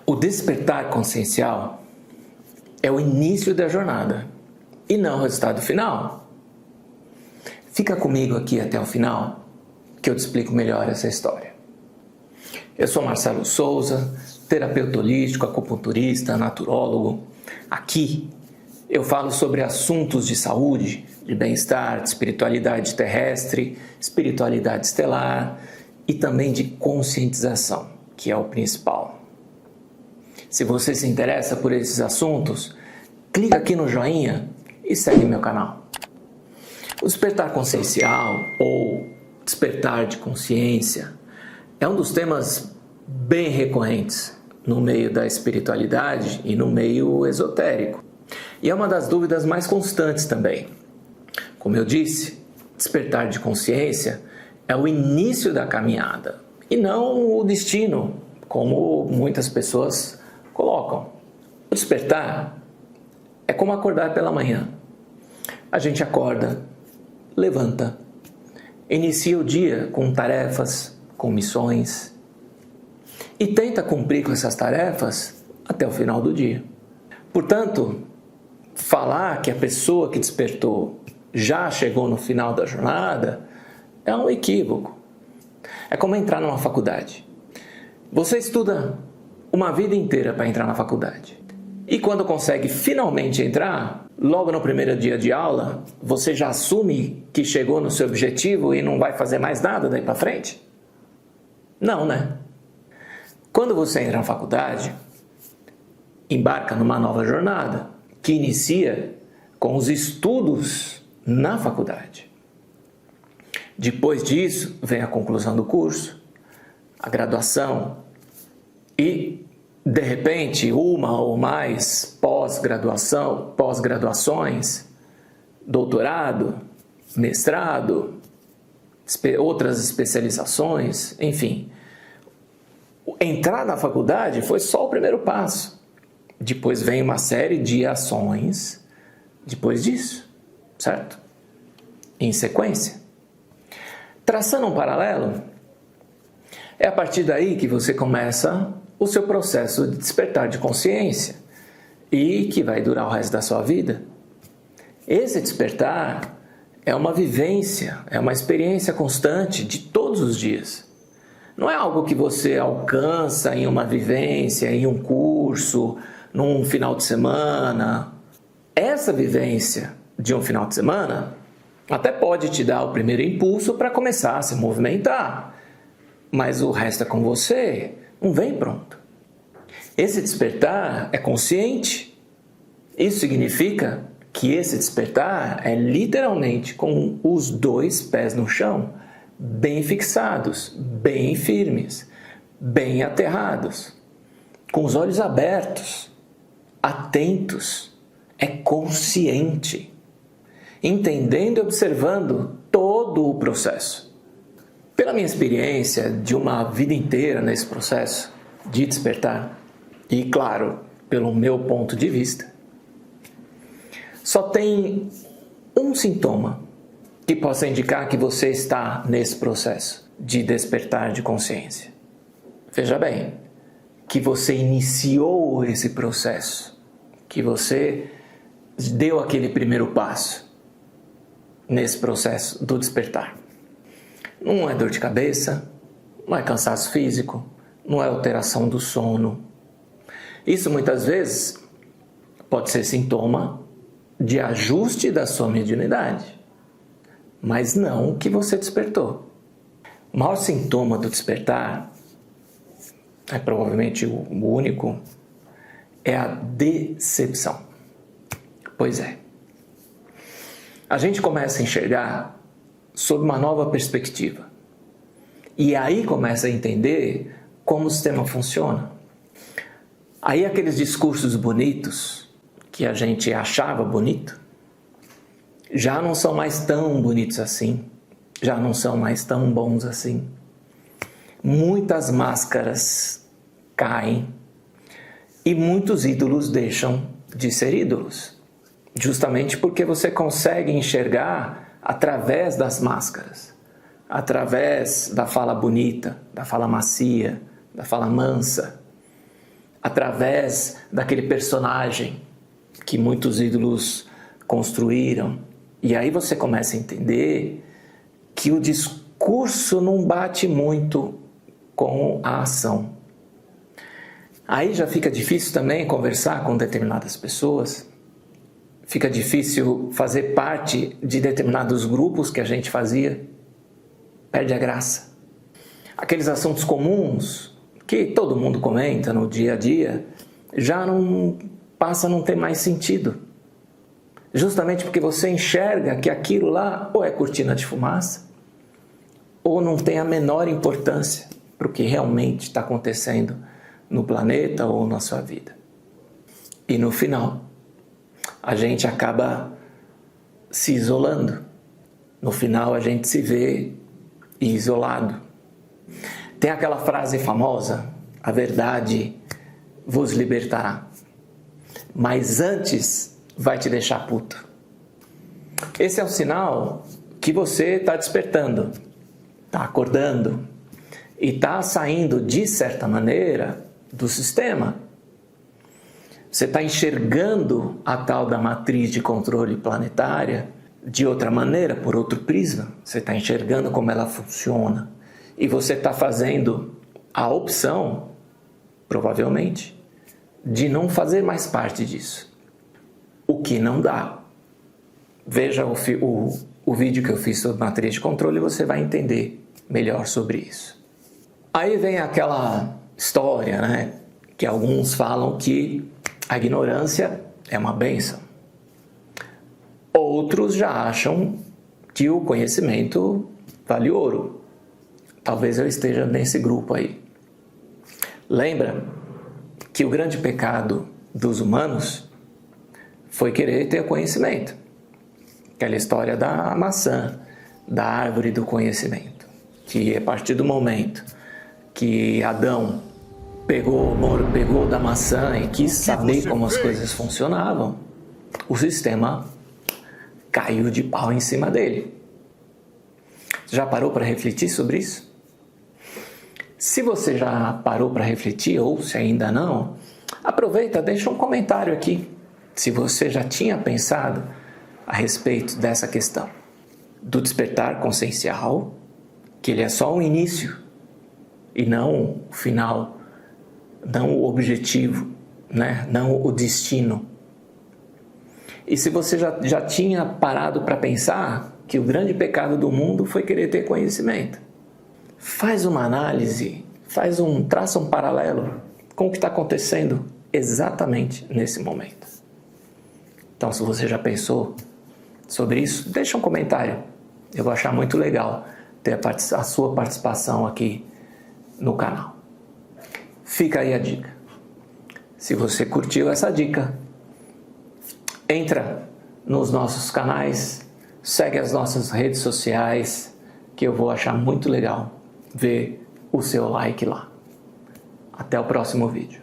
O despertar consciencial é o início da jornada e não o resultado final. Fica comigo aqui até o final que eu te explico melhor essa história. Eu sou Marcelo Souza, terapeuta holístico, acupunturista, naturólogo. Aqui eu falo sobre assuntos de saúde, de bem-estar, de espiritualidade terrestre, espiritualidade estelar e também de conscientização, que é o principal. Se você se interessa por esses assuntos, clica aqui no joinha e segue meu canal. O despertar consciencial ou despertar de consciência é um dos temas bem recorrentes no meio da espiritualidade e no meio esotérico. E é uma das dúvidas mais constantes também. Como eu disse, despertar de consciência é o início da caminhada e não o destino, como muitas pessoas colocam. O despertar é como acordar pela manhã. A gente acorda, levanta, inicia o dia com tarefas, com missões e tenta cumprir com essas tarefas até o final do dia. Portanto, falar que a pessoa que despertou já chegou no final da jornada é um equívoco. É como entrar numa faculdade. Você estuda uma vida inteira para entrar na faculdade. E quando consegue finalmente entrar, logo no primeiro dia de aula, você já assume que chegou no seu objetivo e não vai fazer mais nada daí para frente? Não, né? Quando você entra na faculdade, embarca numa nova jornada, que inicia com os estudos na faculdade. Depois disso, vem a conclusão do curso, a graduação e, de repente, uma ou mais pós-graduações, doutorado, mestrado, outras especializações, enfim. Entrar na faculdade foi só o primeiro passo. Depois vem uma série de ações depois disso, certo? Em sequência. Traçando um paralelo, é a partir daí que você começa o seu processo de despertar de consciência e que vai durar o resto da sua vida. Esse despertar é uma vivência, é uma experiência constante de todos os dias. Não é algo que você alcança em uma vivência, em um curso, num final de semana. Essa vivência de um final de semana até pode te dar o primeiro impulso para começar a se movimentar, mas o resto é com você, não vem pronto. Esse despertar é consciente. Isso significa que esse despertar é literalmente com os dois pés no chão, bem fixados, bem firmes, bem aterrados, com os olhos abertos, atentos, é consciente, entendendo e observando todo o processo. Pela minha experiência de uma vida inteira nesse processo de despertar, e claro, pelo meu ponto de vista, só tem um sintoma que possa indicar que você está nesse processo de despertar de consciência. Veja bem, que você iniciou esse processo, que você deu aquele primeiro passo nesse processo do despertar. Não é dor de cabeça, não é cansaço físico, não é alteração do sono. Isso muitas vezes pode ser sintoma de ajuste da sua mediunidade, mas não que você despertou. O maior sintoma do despertar, é provavelmente o único, é a decepção. Pois é. A gente começa a enxergar sob uma nova perspectiva. E aí começa a entender como o sistema funciona. Aí aqueles discursos bonitos que a gente achava bonito, já não são mais tão bonitos assim, já não são mais tão bons assim. Muitas máscaras caem e muitos ídolos deixam de ser ídolos, justamente porque você consegue enxergar através das máscaras, através da fala bonita, da fala macia, da fala mansa, através daquele personagem que muitos ídolos construíram. E aí você começa a entender que o discurso não bate muito com a ação. Aí já fica difícil também conversar com determinadas pessoas, fica difícil fazer parte de determinados grupos que a gente fazia, perde a graça. Aqueles assuntos comuns que todo mundo comenta no dia a dia, já não passa a não ter mais sentido. Justamente porque você enxerga que aquilo lá ou é cortina de fumaça, ou não tem a menor importância para o que realmente está acontecendo no planeta ou na sua vida. E no final, a gente acaba se isolando. No final, a gente se vê isolado. Tem aquela frase famosa, a verdade vos libertará, mas antes vai te deixar puto. Esse é um sinal que você está despertando, está acordando e está saindo, de certa maneira, do sistema. Você está enxergando a tal da matriz de controle planetária de outra maneira, por outro prisma. Você está enxergando como ela funciona. E você está fazendo a opção, provavelmente, de não fazer mais parte disso. O que não dá. Veja o vídeo que eu fiz sobre matriz de controle e você vai entender melhor sobre isso. Aí vem aquela história, né? Que alguns falam que a ignorância é uma bênção. Outros já acham que o conhecimento vale ouro. Talvez eu esteja nesse grupo aí. Lembra que o grande pecado dos humanos foi querer ter conhecimento. Aquela história da maçã, da árvore do conhecimento. Que a partir do momento que Adão pegou da maçã e quis saber como as coisas funcionavam, o sistema caiu de pau em cima dele. Já parou para refletir sobre isso? Se você já parou para refletir, ou se ainda não, aproveita, deixa um comentário aqui. Se você já tinha pensado a respeito dessa questão do despertar consciencial, que ele é só um início e não o final, não o objetivo, né? Não o destino. E se você já tinha parado para pensar que o grande pecado do mundo foi querer ter conhecimento, faz uma análise, traça um paralelo com o que está acontecendo exatamente nesse momento. Então, se você já pensou sobre isso, deixa um comentário. Eu vou achar muito legal ter a sua participação aqui no canal. Fica aí a dica. Se você curtiu essa dica, entra nos nossos canais, segue as nossas redes sociais, que eu vou achar muito legal ver o seu like lá. Até o próximo vídeo.